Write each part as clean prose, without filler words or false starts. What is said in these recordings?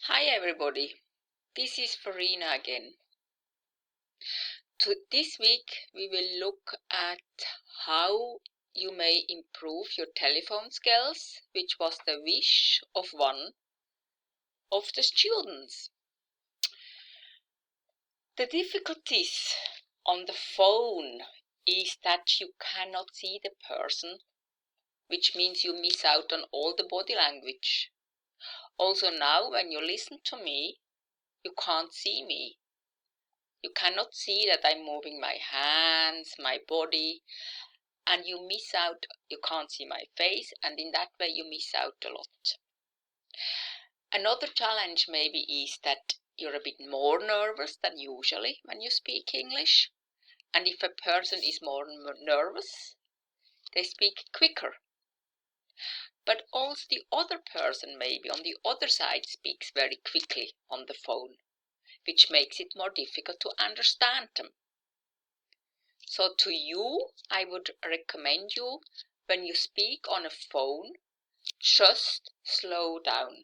Hi everybody, this is Farina again. This week we will look at how you may improve your telephone skills, which was the wish of one of the students. The difficulties on the phone is that you cannot see the person, which means you miss out on all the body language. Also now when you listen to me, you can't see me. You cannot see that I'm moving my hands, my body, and you miss out, you can't see my face, and in that way you miss out a lot. Another challenge maybe is that you're a bit more nervous than usually when you speak English, and if a person is more nervous, they speak quicker. But also the other person maybe on the other side speaks very quickly on the phone, which makes it more difficult to understand them. So to you, I would recommend you, when you speak on a phone, just slow down.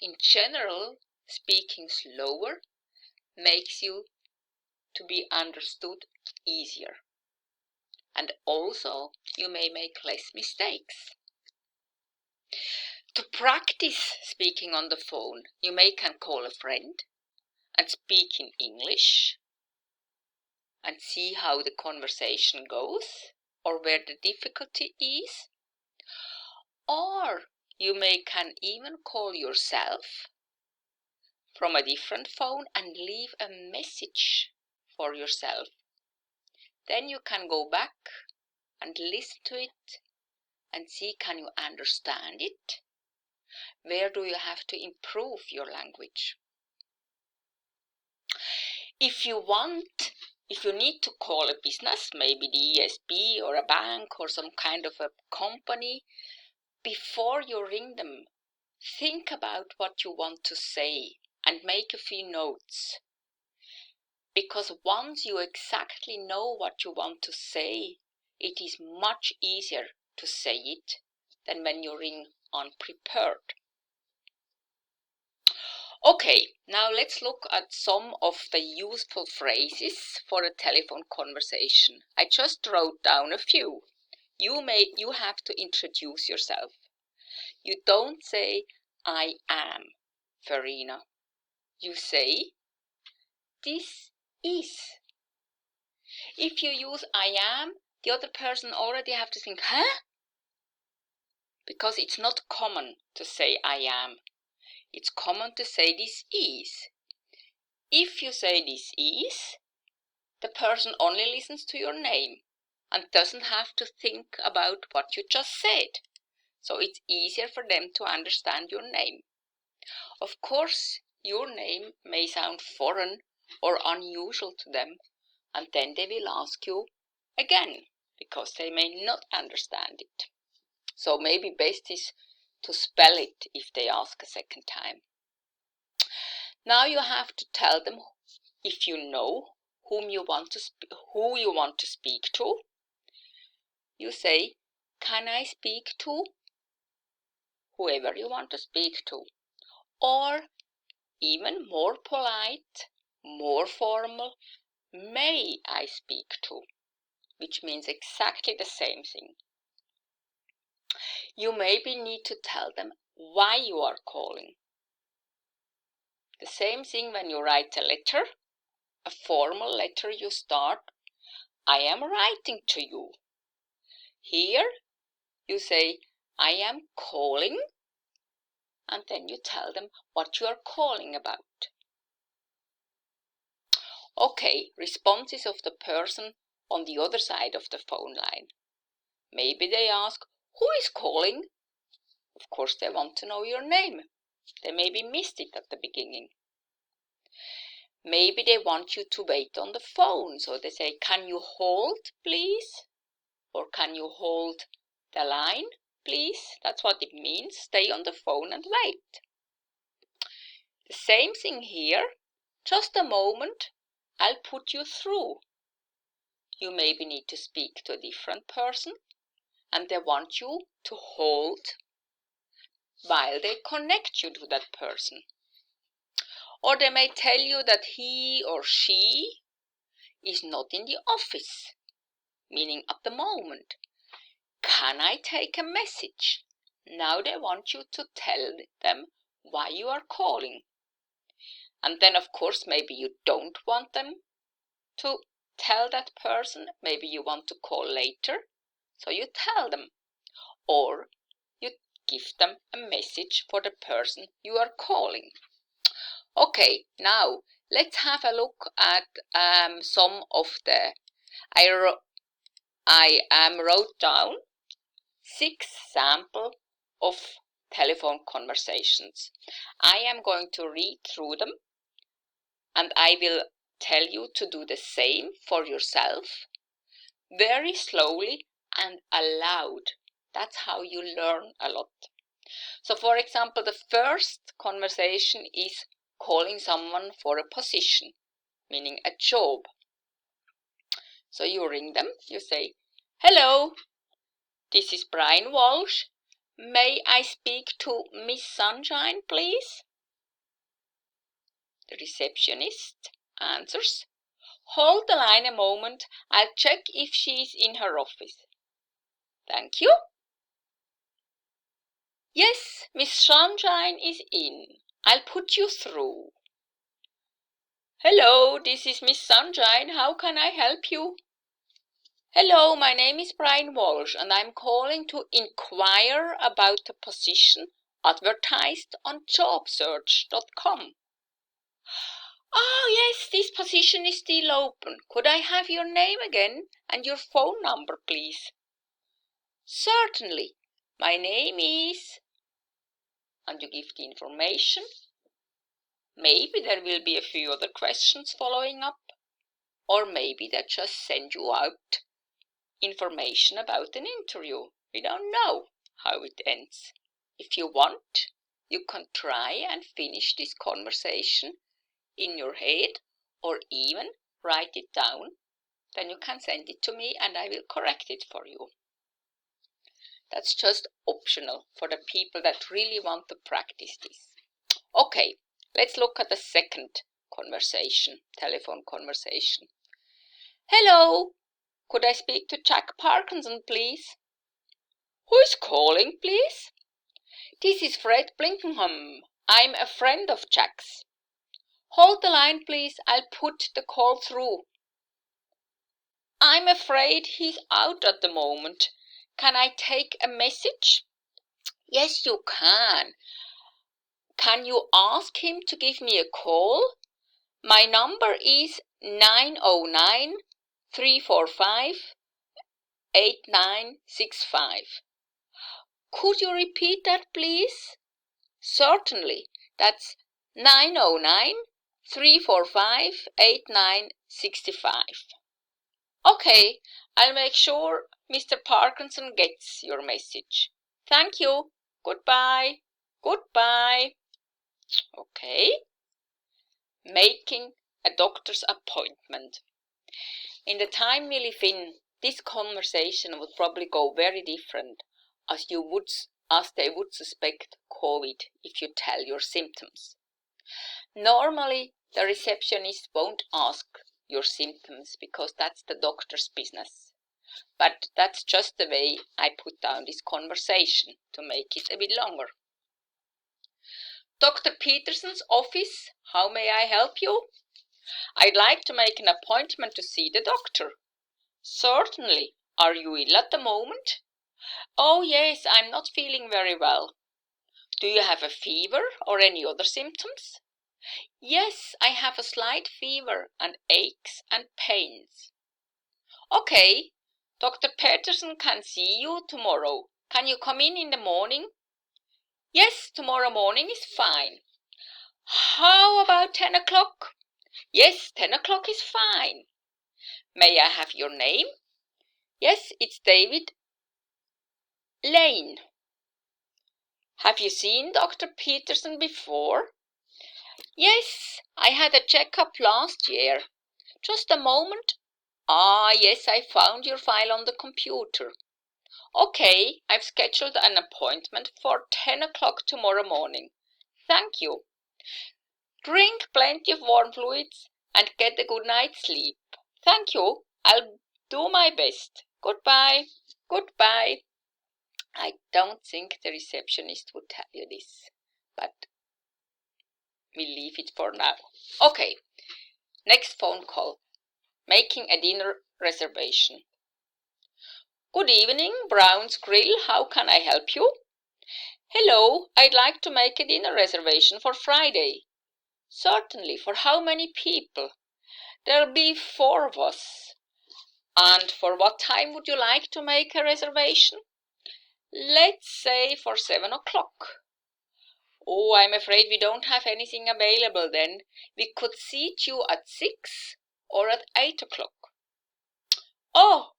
In general, speaking slower makes you to be understood easier. And also, you may make less mistakes. To practice speaking on the phone, you can call a friend and speak in English and see how the conversation goes or where the difficulty is. Or you can even call yourself from a different phone and leave a message for yourself. Then you can go back and listen to it and see, can you understand it? Where do you have to improve your language? If you need to call a business, maybe the ESB or a bank or some kind of a company, before you ring them, think about what you want to say and make a few notes. Because once you exactly know what you want to say, it is much easier to say it than when you ring unprepared. Okay, now let's look at some of the useful phrases for a telephone conversation. I just wrote down a few. You have to introduce yourself. You don't say, I am Farina. You say, this is. If you use I am, the other person already have to think, huh? Because it's not common to say I am. It's common to say this is. If you say this is, the person only listens to your name and doesn't have to think about what you just said. So it's easier for them to understand your name. Of course, your name may sound foreign or unusual to them, and then they will ask you again, because they may not understand it. So maybe best is to spell it if they ask a second time. Now you have to tell them, if you know who you want to speak to. You say, can I speak to whoever you want to speak to? Or even more polite, more formal, may I speak to? Which means exactly the same thing. You maybe need to tell them why you are calling. The same thing when you write a letter, a formal letter, you start, I am writing to you. Here you say, I am calling, and then you tell them what you are calling about. Okay, responses of the person on the other side of the phone line. Maybe they ask, who is calling? Of course, they want to know your name. They maybe missed it at the beginning. Maybe they want you to wait on the phone. So they say, can you hold, please? Or can you hold the line, please? That's what it means. Stay on the phone and wait. The same thing here. Just a moment. I'll put you through. You maybe need to speak to a different person, and they want you to hold while they connect you to that person. Or they may tell you that he or she is not in the office, meaning at the moment. Can I take a message? Now they want you to tell them why you are calling. And then, of course, maybe you don't want them to tell that person. Maybe you want to call later, so you tell them. Or you give them a message for the person you are calling. Okay, now let's have a look at some of the. I wrote down 6 samples of telephone conversations. I am going to read through them, and I will tell you to do the same for yourself, very slowly and aloud. That's how you learn a lot. So, for example, the first conversation is calling someone for a position, meaning a job. So you ring them, you say, "Hello, this is Brian Walsh. May I speak to Miss Sunshine, please?" The receptionist answers, "Hold the line a moment. I'll check if she's in her office." "Thank you." "Yes, Miss Sunshine is in. I'll put you through." "Hello, this is Miss Sunshine. How can I help you?" "Hello, my name is Brian Walsh and I'm calling to inquire about a position advertised on jobsearch.com. "Oh, yes, this position is still open. Could I have your name again and your phone number, please?" "Certainly. My name is..." And you give the information. Maybe there will be a few other questions following up, or maybe they just send you out information about an interview. We don't know how it ends. If you want, you can try and finish this conversation in your head, or even write it down. Then you can send it to me and I will correct it for you. That's just optional for the people that really want to practice this. Okay, let's look at the second conversation, telephone conversation. "Hello, could I speak to Jack Parkinson, please?" "Who is calling, please?" "This is Fred Blinkenham. I'm a friend of Jack's." "Hold the line, please. I'll put the call through." "I'm afraid he's out at the moment. Can I take a message?" "Yes, you can. Can you ask him to give me a call? My number is 909-345-8965. "Could you repeat that, please?" "Certainly. That's 909-345-8965. "Okay, I'll make sure Mr. Parkinson gets your message. Thank you. Goodbye." "Goodbye." Okay. Making a doctor's appointment. In the time we live in, this conversation would probably go very different, as they would suspect COVID if you tell your symptoms. Normally, the receptionist won't ask your symptoms because that's the doctor's business. But that's just the way I put down this conversation to make it a bit longer. "Dr. Peterson's office, how may I help you?" "I'd like to make an appointment to see the doctor." "Certainly. Are you ill at the moment?" "Oh, yes, I'm not feeling very well." "Do you have a fever or any other symptoms?" "Yes, I have a slight fever and aches and pains." "Okay, Dr. Peterson can see you tomorrow. Can you come in the morning?" "Yes, tomorrow morning is fine." "How about 10 o'clock?" "Yes, 10 o'clock is fine." "May I have your name?" "Yes, it's David Lane." "Have you seen Dr. Peterson before?" "Yes, I had a checkup last year." "Just a moment. Ah, yes, I found your file on the computer. Okay, I've scheduled an appointment for 10 o'clock tomorrow morning. Thank you." Drink plenty of warm fluids and get a good night's sleep. Thank you. I'll do my best. Goodbye. Goodbye. I don't think the receptionist would tell you this, but we'll leave it for now. Okay, next phone call. Making a dinner reservation. Good evening, Brown's Grill. How can I help you? Hello, I'd like to make a dinner reservation for Friday. Certainly. For how many people? There'll be 4 of us. And for what time would you like to make a reservation? Let's say for 7 o'clock. Oh, I'm afraid we don't have anything available then. We could seat you at 6 or at 8 o'clock. Oh,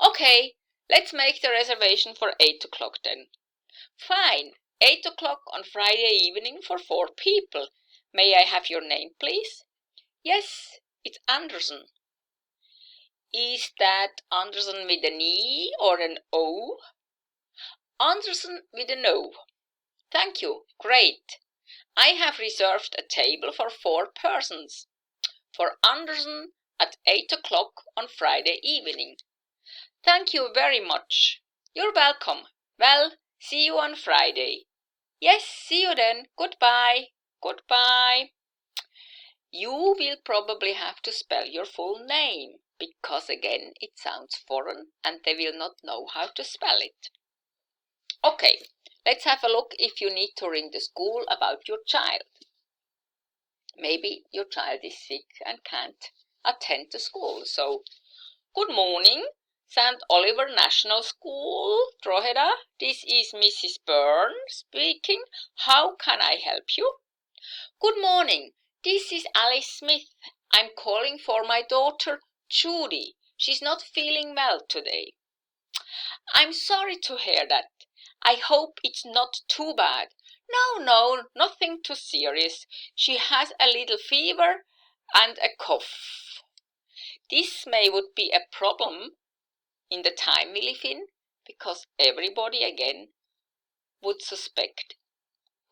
okay. Let's make the reservation for 8 o'clock then. Fine. 8 o'clock on Friday evening for 4 people. May I have your name, please? Yes, it's Anderson. Is that Anderson with an E or an O? Anderson with an O. Thank you. Great. I have reserved a table for 4 persons. For Anderson at 8 o'clock on Friday evening. Thank you very much. You're welcome. Well, see you on Friday. Yes, see you then. Goodbye. Goodbye. You will probably have to spell your full name, because again it sounds foreign and they will not know how to spell it. Okay, let's have a look if you need to ring the school about your child. Maybe your child is sick and can't attend to school. So, good morning, St. Oliver National School, Drogheda. This is Mrs. Byrne speaking. How can I help you? Good morning. This is Alice Smith. I'm calling for my daughter, Judy. She's not feeling well today. I'm sorry to hear that. I hope it's not too bad. No, nothing too serious. She has a little fever and a cough. This would be a problem in the time we live in, because everybody again would suspect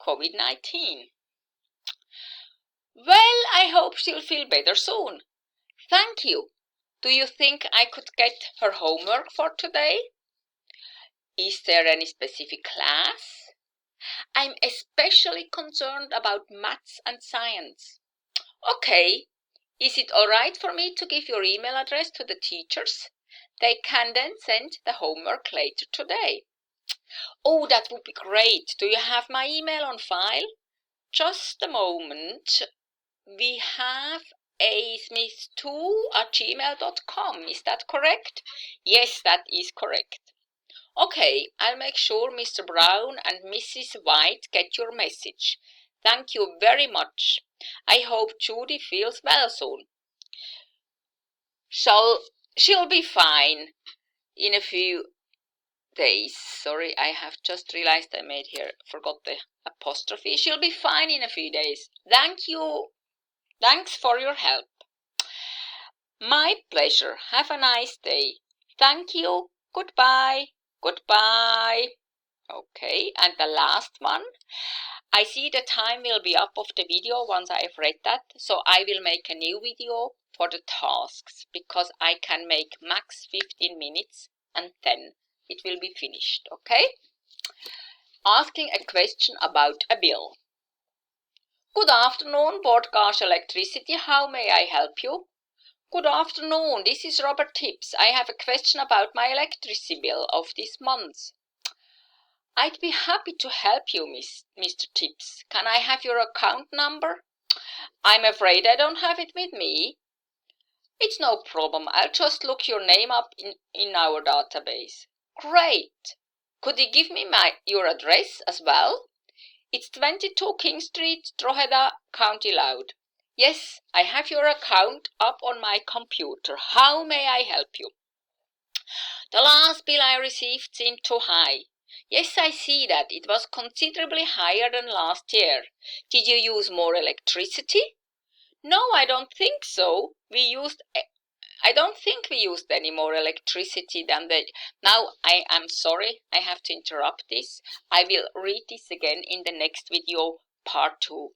COVID-19. Well, I hope she'll feel better soon. Thank you. Do you think I could get her homework for today? Is there any specific class? I'm especially concerned about maths and science. Okay. Is it all right for me to give your email address to the teachers? They can then send the homework later today. Oh, that would be great. Do you have my email on file? Just a moment. We have asmith2@gmail.com. Is that correct? Yes, that is correct. Okay, I'll make sure Mr. Brown and Mrs. White get your message. Thank you very much. I hope Judy feels well soon. She'll be fine in a few days. Sorry, I have just realized forgot the apostrophe. She'll be fine in a few days. Thank you. Thanks for your help. My pleasure. Have a nice day. Thank you. Goodbye. Goodbye. Okay, and the last one. I see the time will be up of the video once I have read that, so I will make a new video for the tasks, because I can make max 15 minutes and then it will be finished, okay? Asking a question about a bill. Good afternoon, Board Gas Electricity. How may I help you? Good afternoon, this is Robert Tips. I have a question about my electricity bill of this month. I'd be happy to help you, Mr. Tips. Can I have your account number? I'm afraid I don't have it with me. It's no problem. I'll just look your name up in our database. Great. Could you give me your address as well? It's 22 King Street, Drogheda, County Louth. Yes, I have your account up on my computer. How may I help you? The last bill I received seemed too high. Yes, I see that. It was considerably higher than last year. Did you use more electricity? No, I don't think so. I don't think we used any more electricity than Now, I am sorry, I have to interrupt this. I will read this again in the next video, part 2.